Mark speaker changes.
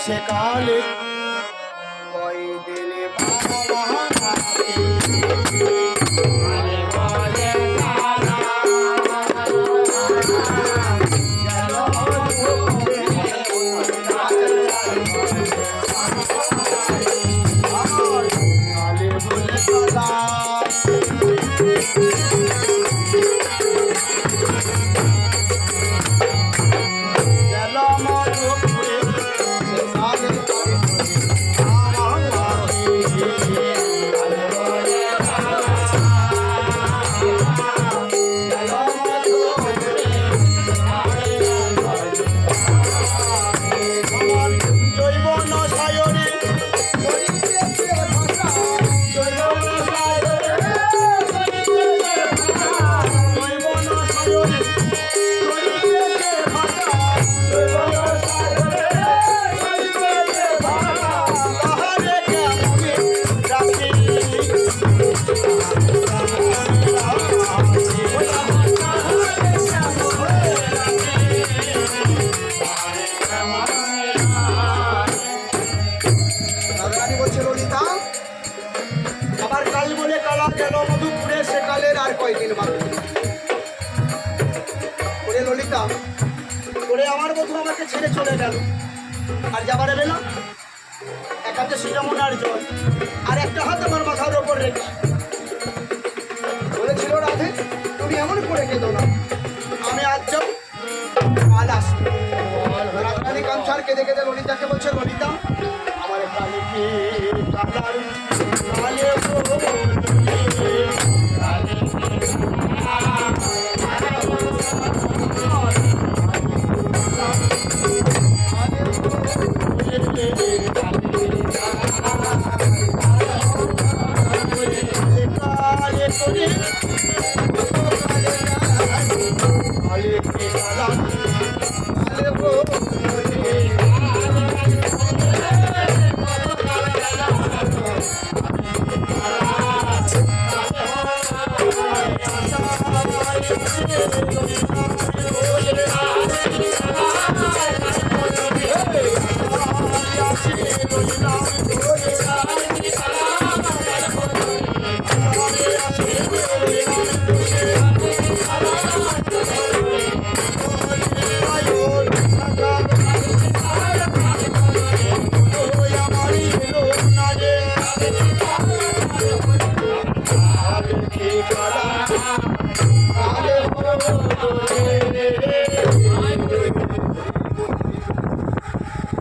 Speaker 1: সেকালে কয়দিন ললিতা করে আমার বধূ আমাকে ছেড়ে চলে গেল আর যাবার এবে না এক হাতে সিজামনার জল আর একটা হাত আমার মাথার ওপর রেখে বলেছিল রাধে তুমি এমন করে কেঁদো না আমি আজ যাব কাল আসবো রাধারানী কাঞ্চার কেঁদে কেঁদে ললিতাকে বলছে ললিতা আমার কালীকে কালার